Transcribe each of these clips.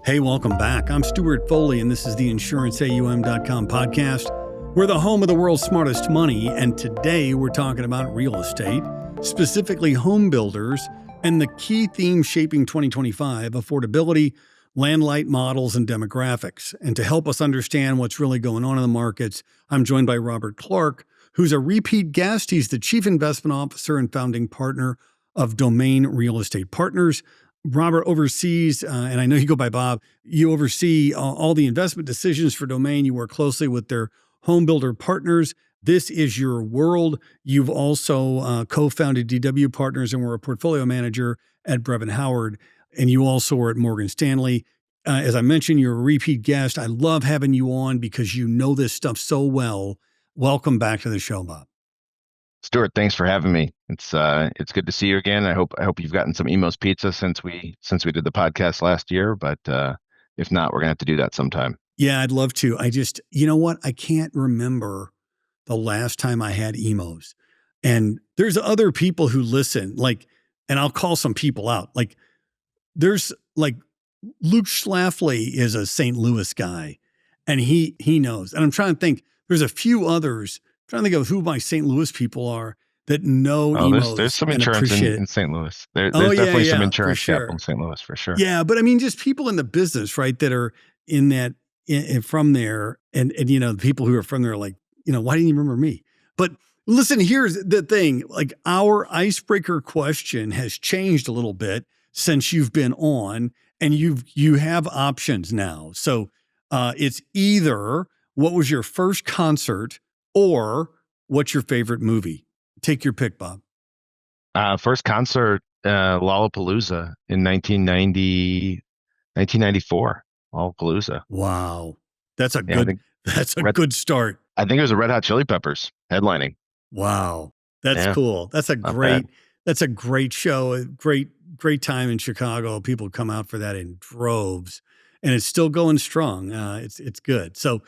Hey, welcome back. I'm Stewart Foley, and this is the InsuranceAUM.com podcast. We're the home of the world's smartest money, and today we're talking about real estate, specifically home builders, and the key themes shaping 2025, affordability, land-light models, and demographics. And to help us understand what's really going on in the markets, I'm joined by Robert Clark, who's a repeat guest. He's the Chief Investment Officer and founding partner of Domain Real Estate Partners. Robert oversees, and I know you go by Bob, you oversee all the investment decisions for Domain. You work closely with their home builder partners. This is your world. You've also co-founded DW Partners and were a portfolio manager at Brevin Howard. And you also were at Morgan Stanley. As I mentioned, you're a repeat guest. I love having you on because you know this stuff so well. Welcome back to the show, Bob. Stewart, thanks for having me. It's good to see you again. I hope you've gotten some Emo's pizza since we did the podcast last year, but if not, we're gonna have to do that sometime. Yeah, I'd love to. You know what? I can't remember the last time I had Emo's. And there's other people who listen, and I'll call some people out. There's Luke Schlafly is a St. Louis guy, and he knows. And I'm trying to think. There's a few others. I'm trying to think of who my St. Louis people are that know Emo's. There's some insurance in St. Louis. There's definitely some insurance capital in St. Louis for sure. Yeah, but I mean, just people in the business, right, that are in that from there, and the people who are from there are like, why didn't you remember me? But listen, here's the thing: our icebreaker question has changed a little bit since you've been on, and you have options now. So it's either what was your first concert or what's your favorite movie? Take your pick, Bob. First concert, Lollapalooza in 1994. Lollapalooza. Wow. That's a good start. I think it was the Red Hot Chili Peppers headlining. Wow. That's cool. That's a great show. A great time in Chicago. People come out for that in droves, and it's still going strong. It's good. So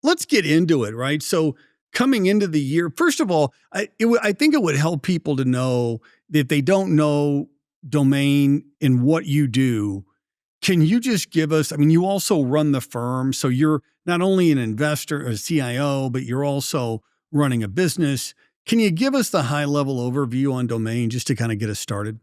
let's get into it, right? So coming into the year, first of all, I think it would help people to know that if they don't know Domain and what you do, can you just give us, you also run the firm, so you're not only an investor, a CIO, but you're also running a business. Can you give us the high-level overview on Domain just to kind of get us started?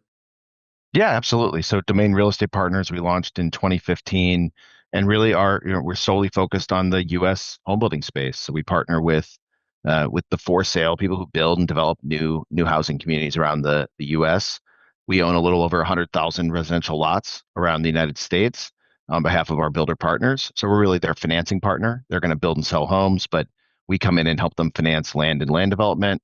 Yeah, absolutely. So Domain Real Estate Partners, we launched in 2015 and really we're solely focused on the U.S. home building space. So we partner with the for sale people who build and develop new housing communities around the U.S. We own a little over 100,000 residential lots around the United States on behalf of our builder partners. So we're really their financing partner. They're going to build and sell homes, but we come in and help them finance land and land development.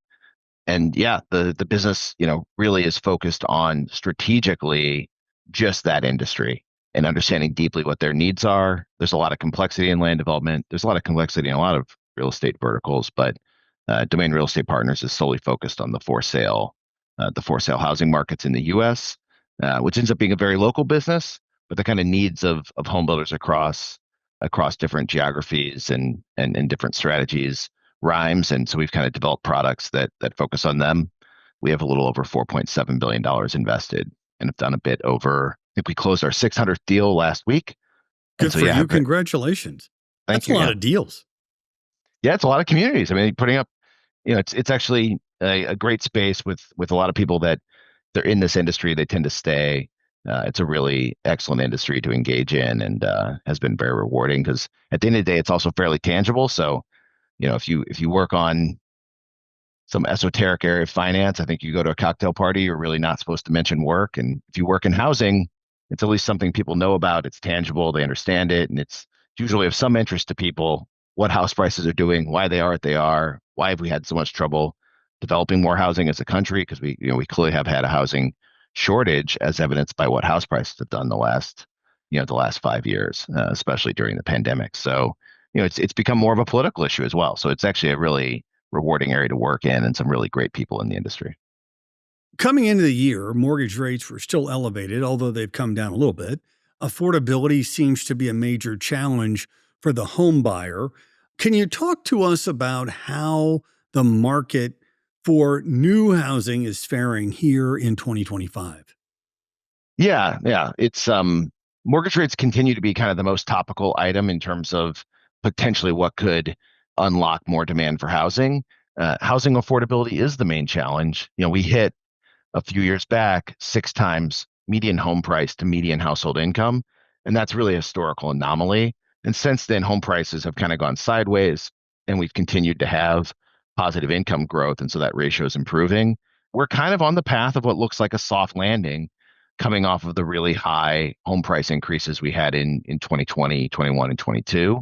And yeah, the business, really is focused on strategically just that industry and understanding deeply what their needs are. There's a lot of complexity in land development. There's a lot of complexity in a lot of real estate verticals, but Domain Real Estate Partners is solely focused on the for sale housing markets in the U.S., which ends up being a very local business, but the kind of needs of home builders across different geographies and different strategies rhymes. And so we've kind of developed products that focus on them. We have a little over $4.7 billion invested and have done a bit over, I think we closed our 600th deal last week. Good for you. Congratulations. That's a lot of deals. Yeah, it's a lot of communities. Putting up, it's actually a great space with a lot of people that they're in this industry. They tend to stay. It's a really excellent industry to engage in and has been very rewarding because at the end of the day, it's also fairly tangible. So, if you work on some esoteric area of finance, I think you go to a cocktail party, you're really not supposed to mention work. And if you work in housing, it's at least something people know about. It's tangible. They understand it. And it's usually of some interest to people what house prices are doing, why they are what they are, why have we had so much trouble developing more housing as a country? Because we clearly have had a housing shortage as evidenced by what house prices have done the last 5 years, especially during the pandemic. So, it's become more of a political issue as well. So it's actually a really rewarding area to work in and some really great people in the industry. Coming into the year, mortgage rates were still elevated, although they've come down a little bit. Affordability seems to be a major challenge for the home buyer. Can you talk to us about how the market for new housing is faring here in 2025? Yeah. It's mortgage rates continue to be kind of the most topical item in terms of potentially what could unlock more demand for housing. Housing affordability is the main challenge. We hit a few years back 6 times median home price to median household income, and that's really a historical anomaly. And since then, home prices have kind of gone sideways, and we've continued to have positive income growth, and so that ratio is improving. We're kind of on the path of what looks like a soft landing coming off of the really high home price increases we had in 2020, 21, and 22.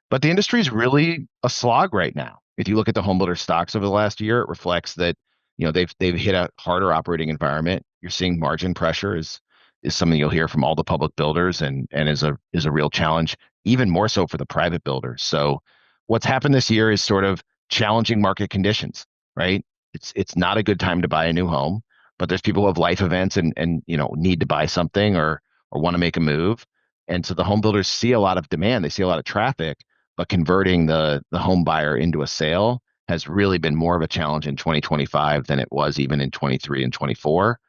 But the industry is really a slog right now. If you look at the home builder stocks over the last year, it reflects that they've hit a harder operating environment. You're seeing margin pressure is something you'll hear from all the public builders, and is a real challenge, even more so for the private builders. So what's happened this year is sort of challenging market conditions, right? It's not a good time to buy a new home, but there's people who have life events and need to buy something or want to make a move. And so the home builders see a lot of demand, they see a lot of traffic, but converting the home buyer into a sale has really been more of a challenge in 2025 than it was even in 23 and 24,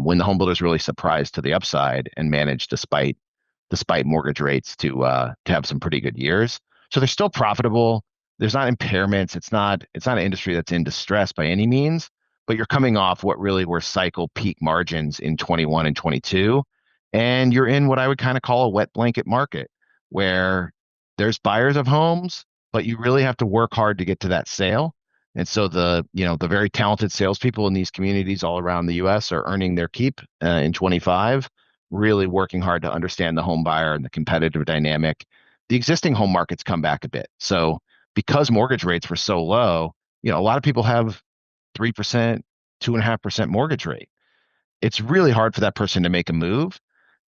when the home builders really surprised to the upside and managed, despite mortgage rates, to have some pretty good years. So they're still profitable. There's not impairments. It's not an industry that's in distress by any means, but you're coming off what really were cycle peak margins in 21 and 22, and you're in what I would kind of call a wet blanket market where there's buyers of homes, but you really have to work hard to get to that sale. And so the very talented salespeople in these communities all around the U.S. are earning their keep in 25, really working hard to understand the home buyer and the competitive dynamic. The existing home market's come back a bit. So because mortgage rates were so low, a lot of people have 3%, 2.5% mortgage rate. It's really hard for that person to make a move.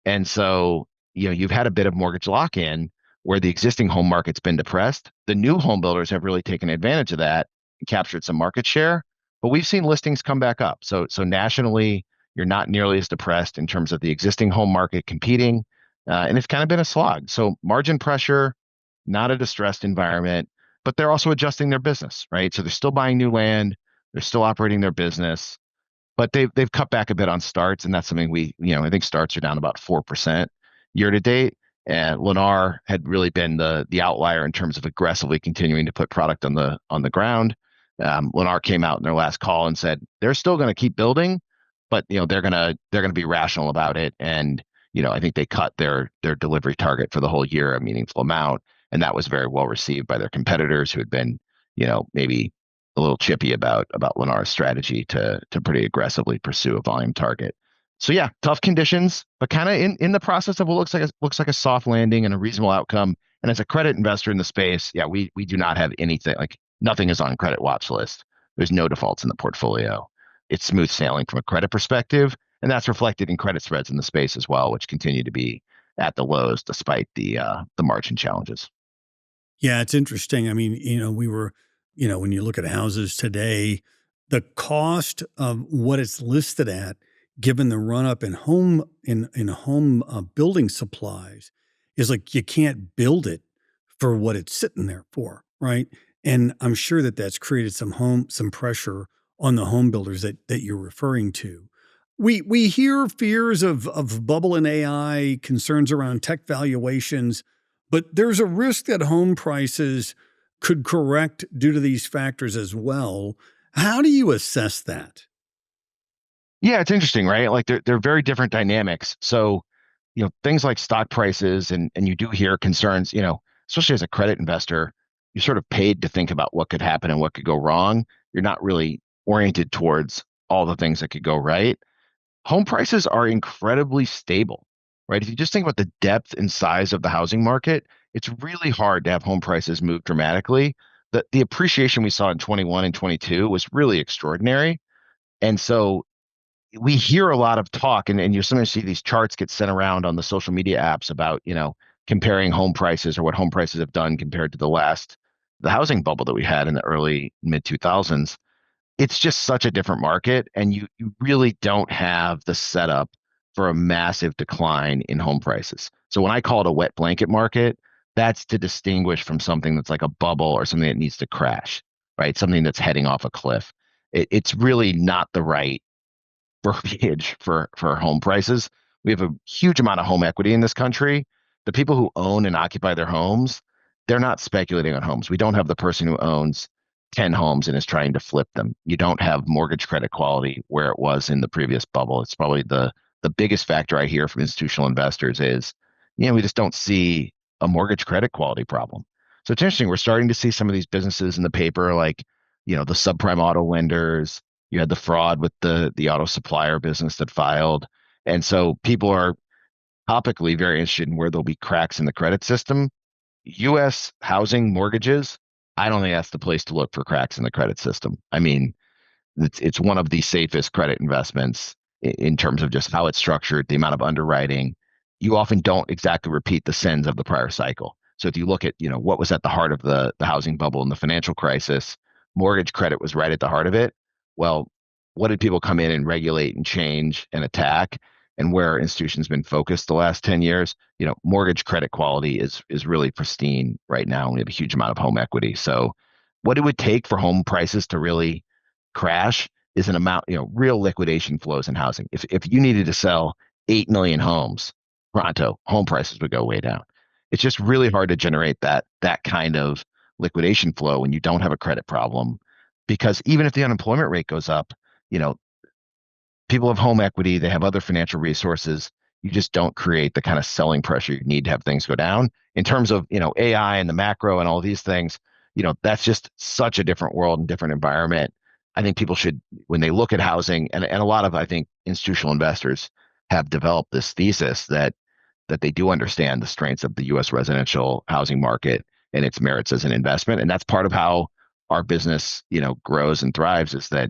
And so, you've had a bit of mortgage lock-in where the existing home market's been depressed. The new home builders have really taken advantage of that and captured some market share, but we've seen listings come back up. So nationally, you're not nearly as depressed in terms of the existing home market competing, and it's kind of been a slog. So margin pressure, not a distressed environment, but they're also adjusting their business, right? So they're still buying new land, they're still operating their business, but they've cut back a bit on starts, and that's something I think starts are down about 4% year to date. And Lennar had really been the outlier in terms of aggressively continuing to put product on the ground. Lennar came out in their last call and said they're still going to keep building, but they're gonna be rational about it. And I think they cut their delivery target for the whole year a meaningful amount, and that was very well received by their competitors who had been maybe a little chippy about Lennar's strategy to pretty aggressively pursue a volume target. So yeah, tough conditions, but kind of in the process of what looks like a soft landing and a reasonable outcome. And as a credit investor in the space, yeah, we do not have anything, like nothing is on credit watch list. There's no defaults in the portfolio. It's smooth sailing from a credit perspective, and that's reflected in credit spreads in the space as well, which continue to be at the lows despite the margin challenges. Yeah, it's interesting. I mean, when you look at houses today, the cost of what it's listed at, given the run up in home building supplies, is like you can't build it for what it's sitting there for, right? And I'm sure that that's created some pressure on the home builders that you're referring to. We hear fears of bubble in AI, concerns around tech valuations, but there's a risk that home prices could correct due to these factors as well. How do you assess that? Yeah, it's interesting, right? Like they're very different dynamics. So, things like stock prices and you do hear concerns, especially as a credit investor, you're sort of paid to think about what could happen and what could go wrong. You're not really oriented towards all the things that could go right. Home prices are incredibly stable, right? If you just think about the depth and size of the housing market, it's really hard to have home prices move dramatically. The appreciation we saw in 21 and 22 was really extraordinary. And so we hear a lot of talk, and you sometimes see these charts get sent around on the social media apps about, comparing home prices or what home prices have done compared to the housing bubble that we had in the early mid 2000s. It's just such a different market, and you really don't have the setup for a massive decline in home prices. So when I call it a wet blanket market, that's to distinguish from something that's like a bubble or something that needs to crash, right? Something that's heading off a cliff. It's really not the right verbiage for home prices. we have a huge amount of home equity in this country. The people who own and occupy their homes, they're not speculating on homes. We don't have the person who owns 10 homes and is trying to flip them. You don't have mortgage credit quality where it was in the previous bubble. It's probably the biggest factor I hear from institutional investors is, we just don't see a mortgage credit quality problem. So it's interesting. We're starting to see some of these businesses in the paper, like, the subprime auto lenders. You had the fraud with the auto supplier business that filed. And so people are topically very interested in where there'll be cracks in the credit system. US housing mortgages, I don't think that's the place to look for cracks in the credit system. I mean, it's one of the safest credit investments in terms of just how it's structured, the amount of underwriting. You often don't exactly repeat the sins of the prior cycle. So if you look at, what was at the heart of the housing bubble and the financial crisis, mortgage credit was right at the heart of it. Well, what did people come in and regulate and change and attack? And where institutions been focused the last 10 years, mortgage credit quality is really pristine right now. We have a huge amount of home equity. So what it would take for home prices to really crash is an amount, real liquidation flows in housing. If you needed to sell 8 million homes pronto, home prices would go way down. It's just really hard to generate that kind of liquidation flow when you don't have a credit problem, because even if the unemployment rate goes up, you know, people have home equity, they have other financial resources. You just don't create the kind of selling pressure you need to have things go down. In terms of, AI and the macro and all these things, that's just such a different world and different environment. I think people should, when they look at housing, and a lot of, I think, institutional investors have developed this thesis that they do understand the strengths of the US residential housing market and its merits as an investment. And that's part of how our business, grows and thrives, is that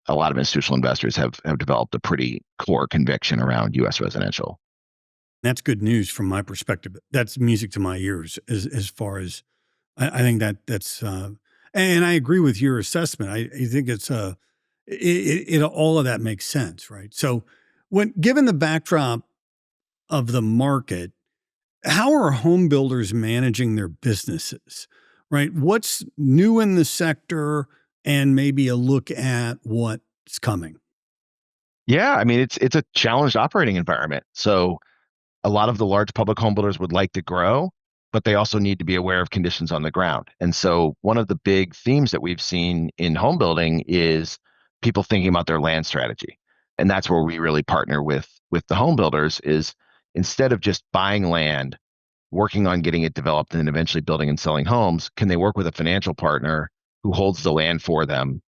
a lot of institutional investors have developed a pretty core conviction around US residential. That's good news from my perspective. That's music to my ears as far as I think that's and I agree with your assessment. I think it's all of that makes sense, right? So when given the backdrop of the market, how are home builders managing their businesses, right? What's new in the sector and maybe a look at what's coming? Yeah, I mean it's a challenged operating environment. So a lot of the large public home builders would like to grow, but they also need to be aware of conditions on the ground. And so one of the big themes that we've seen in home building is people thinking about their land strategy. And that's where we really partner with the home builders, is instead of just buying land, working on getting it developed and then eventually building and selling homes, can they work with a financial partner who holds the land for them,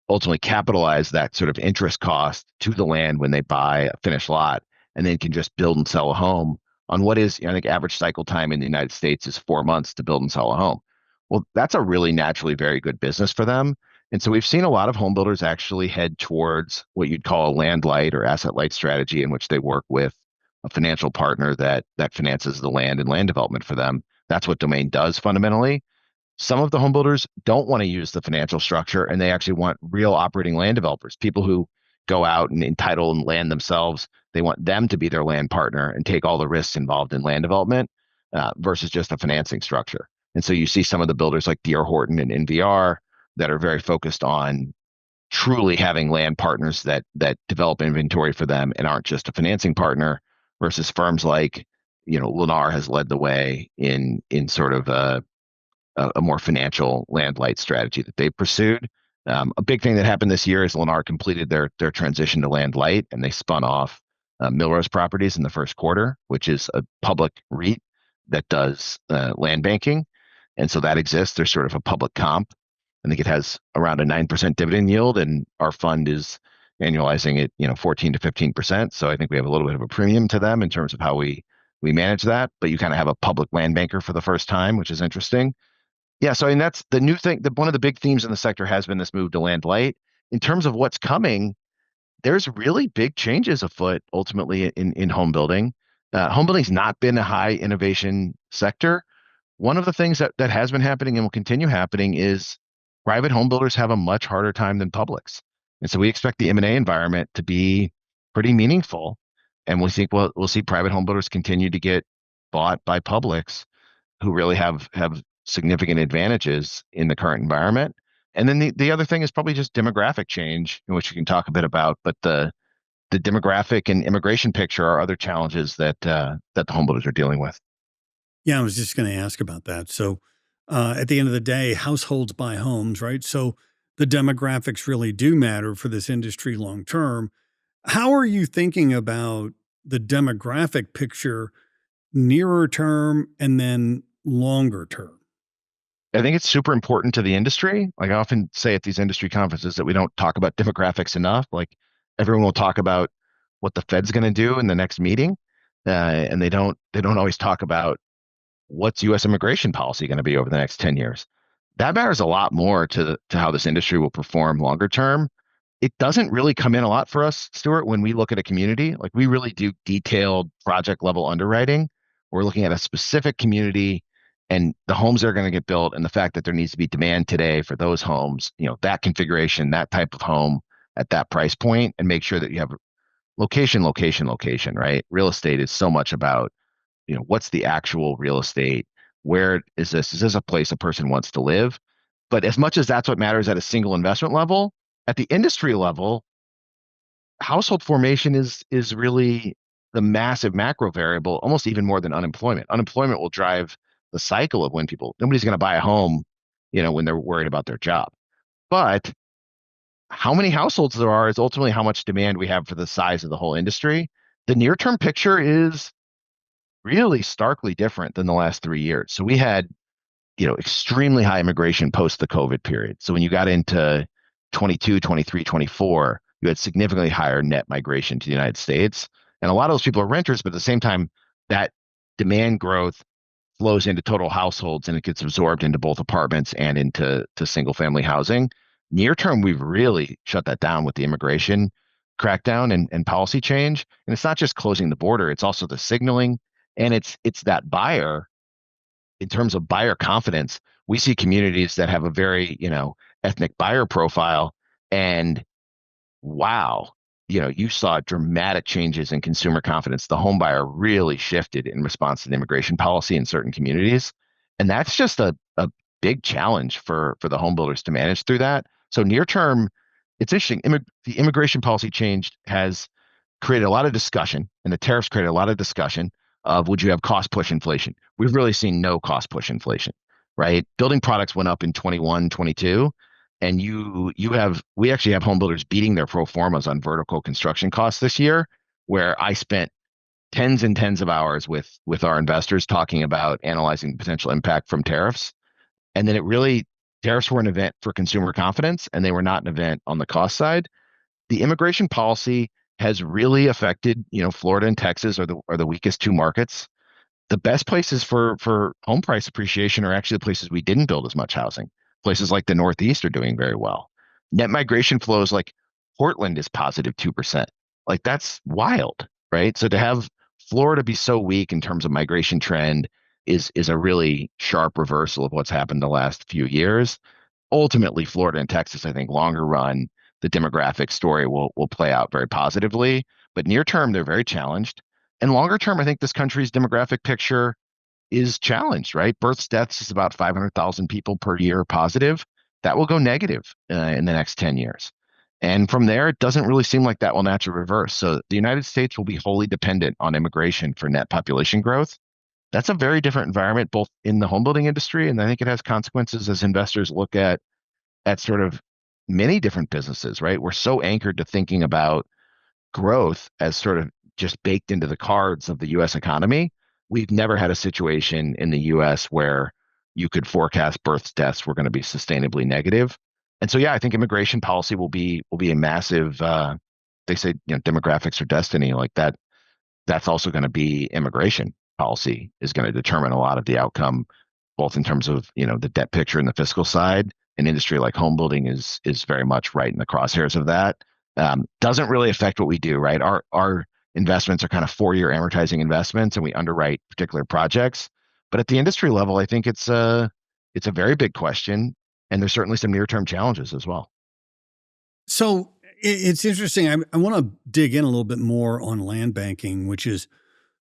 ultimately capitalize that sort of interest cost to the land when they buy a finished lot, and then can just build and sell a home on what is, I think, average cycle time in the United States is 4 months to build and sell a home. Well, that's a really naturally very good business for them. And so we've seen a lot of home builders actually head towards what you'd call a land light or asset light strategy, in which they work with a financial partner that finances the land and land development for them. That's what Domain does fundamentally. Some of the home builders don't want to use the financial structure, and they actually want real operating land developers, people who go out and entitle and land themselves. They want them to be their land partner and take all the risks involved in land development, versus just a financing structure. And so you see some of the builders like D.R. Horton and NVR that are very focused on truly having land partners that develop inventory for them and aren't just a financing partner, versus firms like, Lennar has led the way in sort of a more financial land light strategy that they pursued. A big thing that happened this year is Lennar completed their transition to land light, and they spun off Millrose Properties in the first quarter, which is a public REIT that does land banking. And so that exists. There's sort of a public comp. I think it has around a 9% dividend yield, and our fund is annualizing it, 14 to 15%. So I think we have a little bit of a premium to them in terms of how we manage that. But you kind of have a public land banker for the first time, which is interesting. Yeah, so I mean that's the new thing. One of the big themes in the sector has been this move to land light. In terms of what's coming, there's really big changes afoot ultimately in home building. Home building's not been a high innovation sector. One of the things that has been happening and will continue happening is private home builders have a much harder time than publics. And so we expect the M&A environment to be pretty meaningful. And we think we'll see private home builders continue to get bought by publics who really have significant advantages in the current environment. And then the other thing is probably just demographic change, in which you can talk a bit about, but the the demographic and immigration picture are other challenges that that the homebuilders are dealing with. Yeah, I was just going to ask about that. So, at the end of the day, households buy homes, right? So the demographics really do matter for this industry long term. How are you thinking about the demographic picture nearer term and then longer term? I think it's super important to the industry. Like I often say at these industry conferences that we don't talk about demographics enough. Like everyone will talk about what the Fed's going to do in the next meeting, and they don't always talk about what's U.S. immigration policy going to be over the next 10 years. That matters a lot more to how this industry will perform longer term. It doesn't really come in a lot for us, Stuart, when we look at a community. Like we really do detailed project level underwriting. We're looking at a specific community and the homes that are going to get built and the fact that there needs to be demand today for those homes, that configuration, that type of home at that price point, and make sure that you have location, location, location, right? Real estate is so much about, what's the actual real estate? Where is this? Is this a place a person wants to live? But as much as that's what matters at a single investment level, at the industry level, household formation is really the massive macro variable, almost even more than unemployment. Unemployment will drive the cycle of when nobody's going to buy a home, when they're worried about their job. But how many households there are is ultimately how much demand we have for the size of the whole industry. The near term picture is really starkly different than the last 3 years. So we had extremely high immigration post the COVID period. So when you got into 22, 23, 24, you had significantly higher net migration to the United States. And a lot of those people are renters, but at the same time, that demand growth flows into total households and it gets absorbed into both apartments and into single family housing. Near term, we've really shut that down with the immigration crackdown and policy change. And it's not just closing the border, it's also the signaling. And it's that buyer in terms of buyer confidence. We see communities that have a very, ethnic buyer profile and wow, you saw dramatic changes in consumer confidence. The home buyer really shifted in response to the immigration policy in certain communities. And that's just a big challenge for the home builders to manage through that. So near term, it's interesting. The immigration policy change has created a lot of discussion, and the tariffs created a lot of discussion of would you have cost push inflation? We've really seen no cost push inflation, right? Building products went up in 21, 22, and we actually have home builders beating their pro formas on vertical construction costs this year, where I spent tens and tens of hours with our investors talking about analyzing the potential impact from tariffs. And then tariffs were an event for consumer confidence, and they were not an event on the cost side. The immigration policy has really affected, Florida and Texas are the weakest two markets. The best places for home price appreciation are actually the places we didn't build as much housing. Places like the Northeast are doing very well. Net migration flows like Portland is positive 2%. Like that's wild, right? So to have Florida be so weak in terms of migration trend is a really sharp reversal of what's happened the last few years. Ultimately, Florida and Texas, I think longer run, the demographic story will play out very positively. But near term, they're very challenged. And longer term, I think this country's demographic picture is challenged, right? Births, deaths is about 500,000 people per year positive. That will go negative in the next 10 years. And from there, it doesn't really seem like that will naturally reverse. So the United States will be wholly dependent on immigration for net population growth. That's a very different environment, both in the home building industry, and I think it has consequences as investors look at sort of many different businesses, right? We're so anchored to thinking about growth as sort of just baked into the cards of the US economy. We've never had a situation in the US where you could forecast births, deaths were going to be sustainably negative. And so, yeah, I think immigration policy will be a massive, they say, demographics are destiny like that. That's also going to be immigration policy is going to determine a lot of the outcome, both in terms of, the debt picture and the fiscal side. An industry like home building is very much right in the crosshairs of that. Doesn't really affect what we do, right? Our investments are kind of 4-year amortizing investments, and we underwrite particular projects. But at the industry level, I think it's a very big question, and there's certainly some near-term challenges as well. So it's interesting. I want to dig in a little bit more on land banking,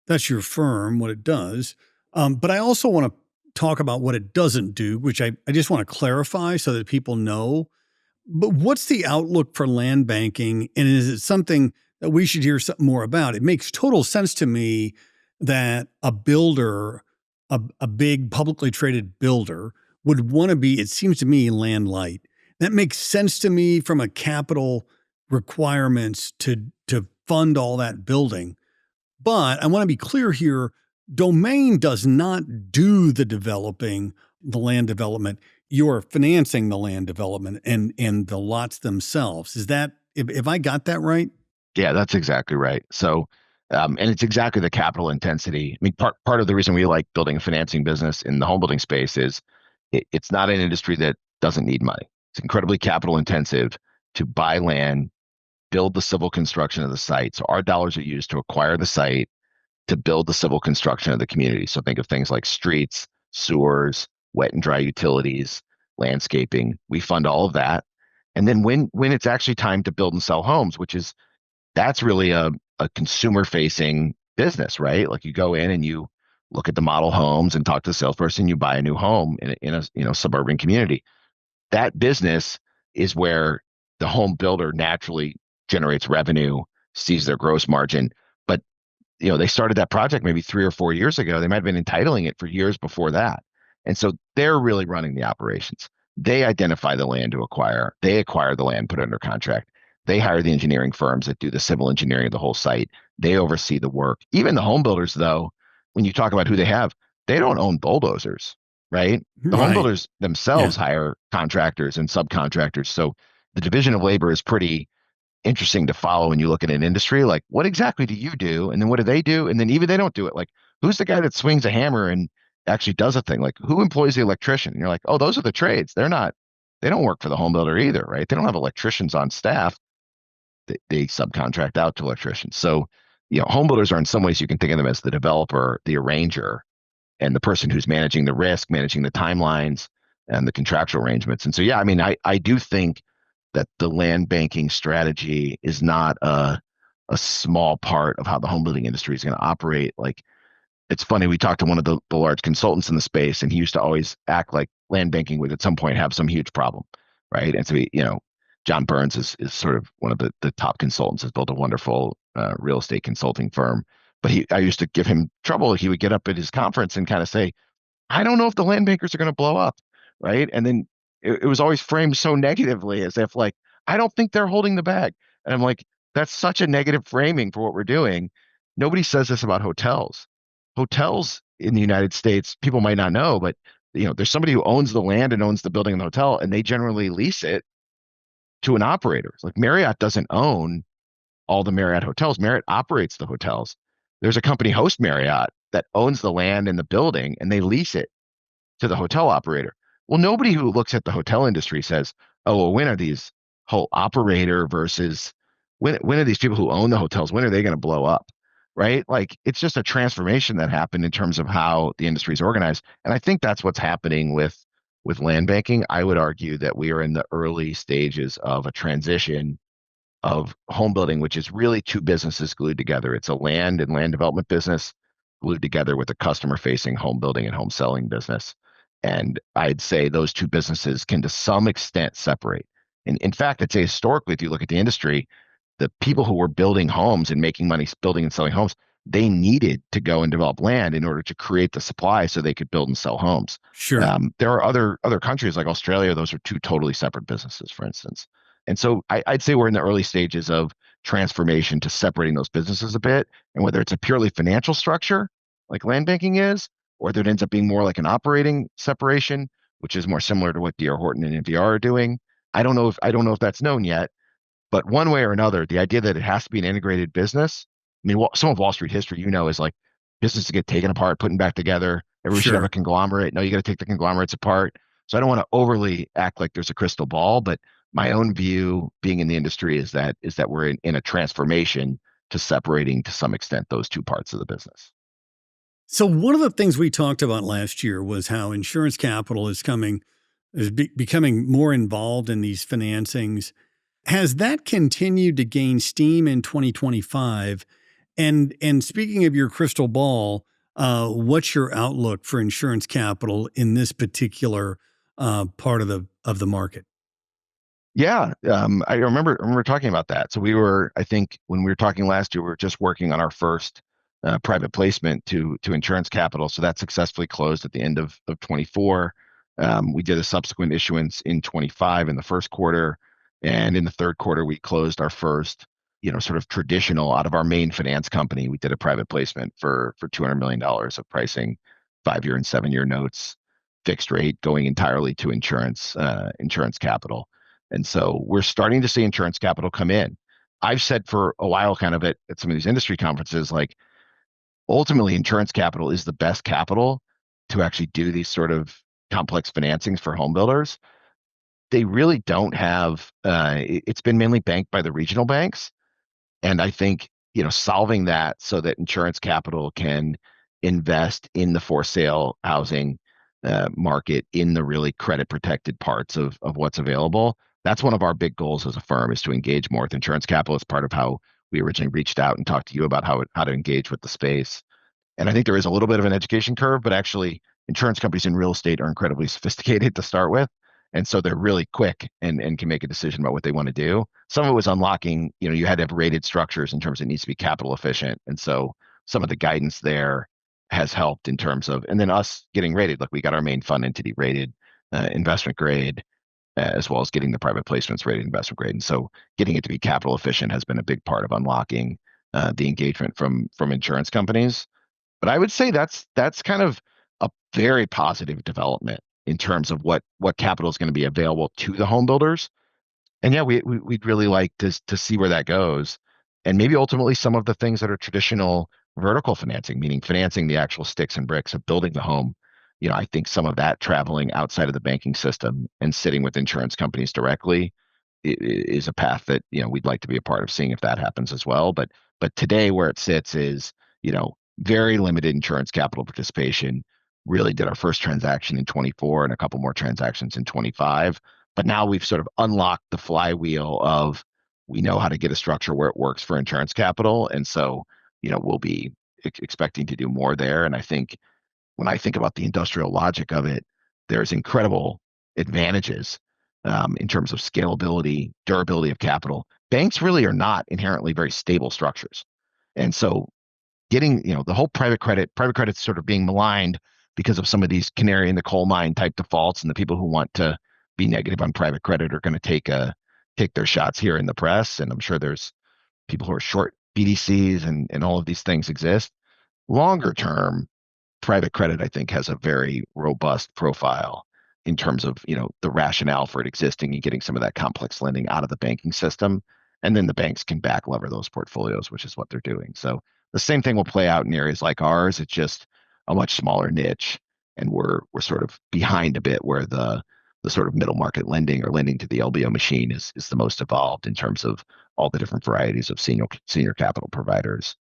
that's your firm, what it does. But I also want to talk about what it doesn't do, which I just want to clarify so that people know. But what's the outlook for land banking? And is it something that we should hear something more about. It makes total sense to me that a builder, a big publicly traded builder, would want to be, it seems to me, land light. That makes sense to me from a capital requirements to fund all that building. But I want to be clear here, Domain does not do the developing, the land development. You're financing the land development and the lots themselves. Is that, if I got that right? Yeah, that's exactly right. So, and it's exactly the capital intensity. I mean, part of the reason we like building a financing business in the home building space is it's not an industry that doesn't need money. It's incredibly capital intensive to buy land, build the civil construction of the site. So our dollars are used to acquire the site, to build the civil construction of the community. So think of things like streets, sewers, wet and dry utilities, landscaping. We fund all of that. And then when it's actually time to build and sell homes, that's really a consumer facing business, right? Like you go in and you look at the model homes and talk to the salesperson, you buy a new home in a suburban community. That business is where the home builder naturally generates revenue, sees their gross margin. But they started that project maybe 3 or 4 years ago. They might have been entitling it for years before that. And so they're really running the operations. They identify the land to acquire. They acquire the land, put it under contract. They hire the engineering firms that do the civil engineering of the whole site. They oversee the work. Even the home builders, though, when you talk about who they don't own bulldozers, right? The home Right. builders themselves hire contractors and subcontractors. So the division of labor is pretty interesting to follow when you look at an industry. Like, what exactly do you do? And then what do they do? And then even they don't do it. Like, who's the guy that swings a hammer and actually does a thing? Like, who employs the electrician? And you're like, oh, those are the trades. They don't work for the home builder either, right? They don't have electricians on staff. They subcontract out to electricians. So, home builders are in some ways you can think of them as the developer, the arranger, and the person who's managing the risk, managing the timelines and the contractual arrangements. And so, yeah, I mean, I do think that the land banking strategy is not a small part of how the home building industry is going to operate. Like, it's funny, we talked to one of the large consultants in the space, and he used to always act like land banking would at some point have some huge problem, right? And so John Burns is sort of one of the top consultants, has built a wonderful real estate consulting firm. But I used to give him trouble. He would get up at his conference and kind of say, I don't know if the land bankers are going to blow up, right? And then it was always framed so negatively, as if like, I don't think they're holding the bag. And I'm like, that's such a negative framing for what we're doing. Nobody says this about hotels. Hotels in the United States, people might not know, but there's somebody who owns the land and owns the building in the hotel, and they generally lease it to an operator. Like Marriott doesn't own all the Marriott hotels. Marriott operates the hotels. There's a company, Host Marriott, that owns the land and the building, and they lease it to the hotel operator. Well, nobody who looks at the hotel industry says, oh, well, when are these whole operator versus when are these people who own the hotels, when are they going to blow up? Right? Like, it's just a transformation that happened in terms of how the industry is organized. And I think that's what's happening with land banking. I would argue that we are in the early stages of a transition of home building, which is really two businesses glued together. It's a land and land development business glued together with a customer facing home building and home selling business. And I'd say those two businesses can to some extent separate. And in fact, I'd say historically, if you look at the industry, the people who were building homes and making money building and selling homes, they needed to go and develop land in order to create the supply so they could build and sell homes. Sure. There are other countries like Australia; those are two totally separate businesses, for instance. And so I'd say we're in the early stages of transformation to separating those businesses a bit. And whether it's a purely financial structure like land banking is, or whether it ends up being more like an operating separation, which is more similar to what D.R. Horton and NVR are doing. I don't know if that's known yet. But one way or another, the idea that it has to be an integrated business, I mean, some of Wall Street history, is like businesses get taken apart, putting back together. Everybody should have a Sure. conglomerate. No, you got to take the conglomerates apart. So I don't want to overly act like there's a crystal ball, but my own view, being in the industry, is that we're in a transformation to separating to some extent those two parts of the business. So one of the things we talked about last year was how insurance capital becoming more involved in these financings. Has that continued to gain steam in 2025? And speaking of your crystal ball, what's your outlook for insurance capital in this particular part of the market? Yeah, I remember talking about that. So I think when we were talking last year, we were just working on our first private placement to insurance capital. So that successfully closed at the end of 24. We did a subsequent issuance in 25 in the first quarter, and in the third quarter we closed our first, sort of traditional out of our main finance company. We did a private placement for $200 million of pricing, 5-year and 7-year notes, fixed rate, going entirely to insurance capital. And so we're starting to see insurance capital come in. I've said for a while, kind of at some of these industry conferences, like ultimately insurance capital is the best capital to actually do these sort of complex financings for home builders. They really don't have, it's been mainly banked by the regional banks. And I think, solving that so that insurance capital can invest in the for sale housing market in the really credit protected parts of what's available. That's one of our big goals as a firm, is to engage more with insurance capital. As part of how we originally reached out and talked to you about how to engage with the space. And I think there is a little bit of an education curve, but actually, insurance companies in real estate are incredibly sophisticated to start with. And so they're really quick and can make a decision about what they want to do. Some of it was unlocking, you had to have rated structures in terms of it needs to be capital efficient. And so some of the guidance there has helped in terms of, and then us getting rated, like we got our main fund entity rated investment grade, as well as getting the private placements rated investment grade. And so getting it to be capital efficient has been a big part of unlocking the engagement from insurance companies. But I would say that's kind of a very positive development in terms of what capital is going to be available to the home builders. And yeah, we'd really like to see where that goes, and maybe ultimately some of the things that are traditional vertical financing, meaning financing the actual sticks and bricks of building the home. I think some of that traveling outside of the banking system and sitting with insurance companies directly is a path that we'd like to be a part of seeing if that happens as well. But today where it sits is very limited insurance capital participation. Really did our first transaction in 24 and a couple more transactions in 25. But now we've sort of unlocked the flywheel of, we know how to get a structure where it works for insurance capital. And so, we'll be expecting to do more there. And I think when I think about the industrial logic of it, there's incredible advantages in terms of scalability, durability of capital. Banks really are not inherently very stable structures. And so getting, the whole private credit's sort of being maligned because of some of these canary in the coal mine type defaults, and the people who want to be negative on private credit are going to take their shots here in the press. And I'm sure there's people who are short BDCs, and all of these things exist. Longer term, private credit, I think, has a very robust profile in terms of, the rationale for it existing and getting some of that complex lending out of the banking system. And then the banks can back lever those portfolios, which is what they're doing. So the same thing will play out in areas like ours. It's just a much smaller niche. And we're sort of behind a bit where the sort of middle market lending or lending to the LBO machine is the most evolved in terms of all the different varieties of senior capital providers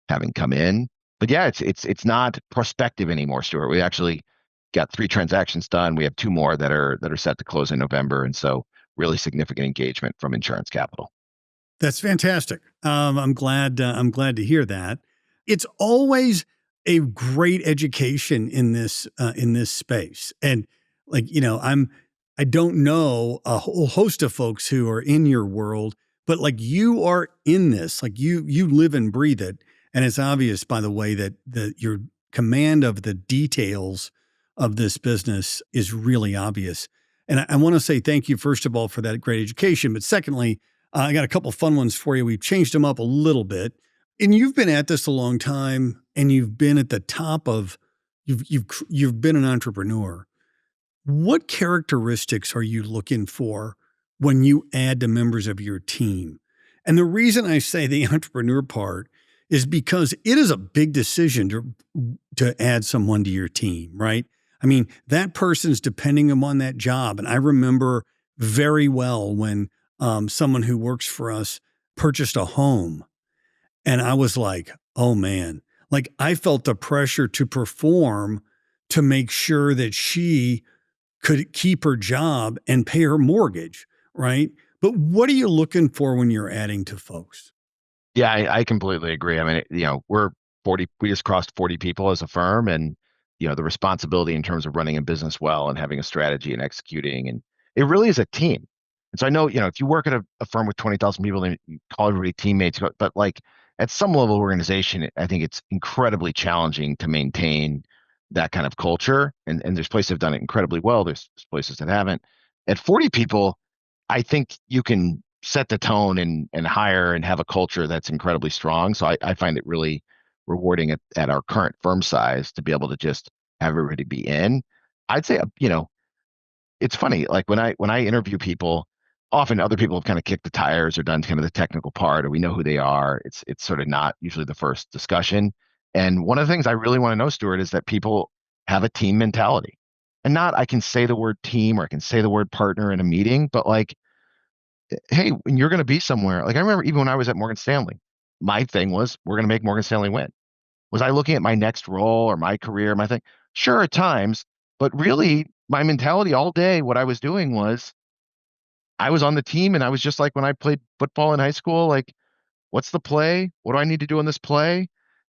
having come in. But yeah, it's not prospective anymore, Stuart. We actually got 3 transactions done. We have 2 more that are set to close in November, and so really significant engagement from insurance capital. That's fantastic. I'm glad. I'm glad to hear that. It's always a great education in this space, and like I don't know a whole host of folks who are in your world, but like you are in this, like you live and breathe it, and it's obvious by the way that your command of the details of this business is really obvious. And I want to say thank you first of all for that great education, but secondly, I got a couple fun ones for you. We've changed them up a little bit. And you've been at this a long time, and you've been at the top of you've been an entrepreneur. What characteristics are you looking for when you add to members of your team? And the reason I say the entrepreneur part is because it is a big decision to add someone to your team, right? I mean, that person's depending upon that job. And I remember very well when someone who works for us purchased a home. And I was like, oh man, like I felt the pressure to perform to make sure that she could keep her job and pay her mortgage, right? But what are you looking for when you're adding to folks? Yeah, I completely agree. I mean, we're 40, we just crossed 40 people as a firm, and the responsibility in terms of running a business well and having a strategy and executing, and it really is a team. And so I know, if you work at a firm with 20,000 people, then you call everybody teammates, but like at some level of organization, I think it's incredibly challenging to maintain that kind of culture. And there's places that have done it incredibly well. There's places that haven't. At 40 people, I think you can set the tone and hire and have a culture that's incredibly strong. So I find it really rewarding at our current firm size to be able to just have everybody be in. I'd say, it's funny, like when I interview people, often other people have kind of kicked the tires or done kind of the technical part, or we know who they are. It's sort of not usually the first discussion. And one of the things I really want to know, Stuart, is that people have a team mentality. And not I can say the word team or I can say the word partner in a meeting, but like, hey, when you're going to be somewhere, like I remember even when I was at Morgan Stanley, my thing was we're going to make Morgan Stanley win. Was I looking at my next role or my career, my thing? Sure, at times, but really my mentality all day, what I was doing was I was on the team and I was just like when I played football in high school, like, what's the play? What do I need to do in this play?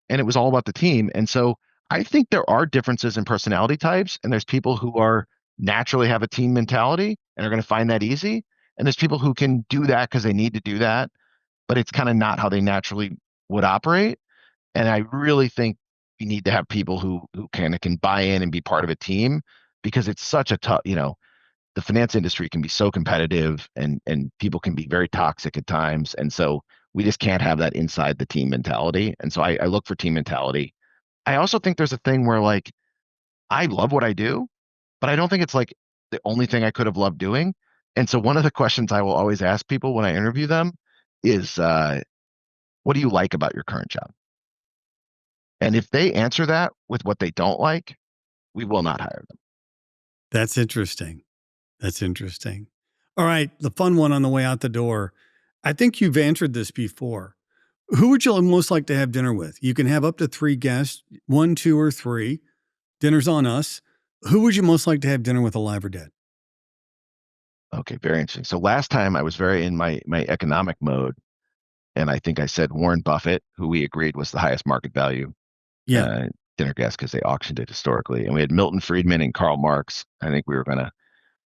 And it was all about the team. And so I think there are differences in personality types, and there's people who are naturally have a team mentality and are going to find that easy. And there's people who can do that because they need to do that, but it's kind of not how they naturally would operate. And I really think you need to have people who can buy in and be part of a team because it's such a tough, the finance industry can be so competitive and people can be very toxic at times. And so we just can't have that inside the team mentality. And so I look for team mentality. I also think there's a thing where like I love what I do, but I don't think it's like the only thing I could have loved doing. And so one of the questions I will always ask people when I interview them is, what do you like about your current job? And if they answer that with what they don't like, we will not hire them. That's interesting. That's interesting. All right. The fun one on the way out the door. I think you've answered this before. Who would you most like to have dinner with? You can have up to 3 guests, 1, 2, or 3. Dinner's on us. Who would you most like to have dinner with, alive or dead? Okay, very interesting. So last time I was very in my economic mode, and I think I said Warren Buffett, who we agreed was the highest market value Yeah. dinner guest because they auctioned it historically. And we had Milton Friedman and Karl Marx. I think we were going to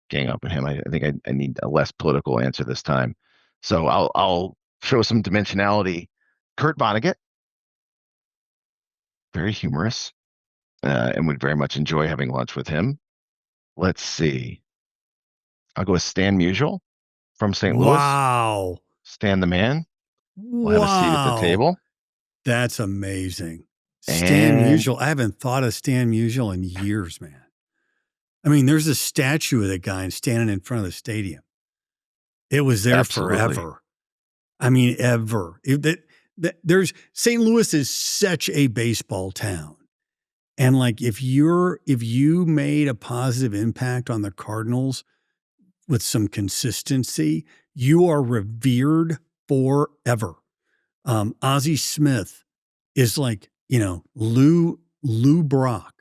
gang up on him. I think I need a less political answer this time. So I'll show some dimensionality. Kurt Vonnegut, very humorous, and would very much enjoy having lunch with him. Let's see. I'll go with Stan Musial from St. Louis. Wow. Stan the man. We'll have a seat at the Wow. table. That's amazing. Stan Musial. I haven't thought of Stan Musial in years, man. I mean, there's a statue of that guy standing in front of the stadium. It was there forever. I mean, ever. There's St. Louis is such a baseball town. And like if you made a positive impact on the Cardinals with some consistency, you are revered forever. Ozzie Smith is like, Lou Brock.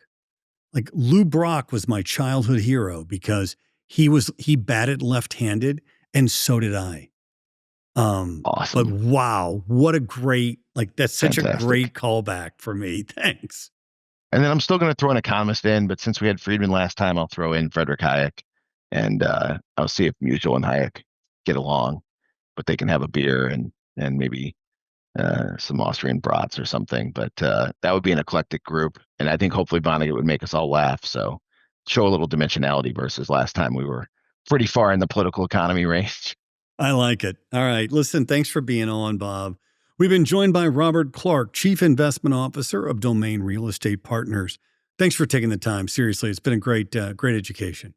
Like Lou Brock was my childhood hero because he batted left-handed and so did I. Awesome. But wow, what a great, that's such Fantastic. a great callback for me. Thanks. And then I'm still going to throw an economist in, but since we had Friedman last time, I'll throw in Frederick Hayek, and I'll see if Musial and Hayek get along, but they can have a beer and maybe some Austrian brats or something. But that would be an eclectic group, and I think hopefully Vonnegut would make us all laugh. So show a little dimensionality versus last time we were pretty far in the political economy range. I like it. All right. Listen, thanks for being on, Bob. We've been joined by Robert Clark, Chief Investment Officer of Domain Real Estate Partners. Thanks for taking the time. Seriously, it's been a great education.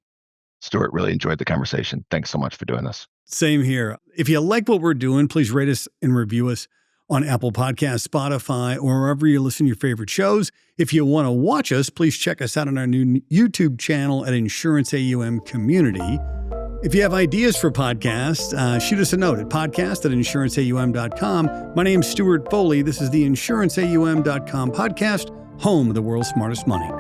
Stuart, really enjoyed the conversation. Thanks so much for doing this. Same here. If you like what we're doing, please rate us and review us on Apple Podcasts, Spotify, or wherever you listen to your favorite shows. If you want to watch us, please check us out on our new YouTube channel at Insurance AUM Community. If you have ideas for podcasts, shoot us a note at podcast@insuranceaum.com. My name's Stewart Foley. This is the InsuranceAUM.com podcast, home of the world's smartest money.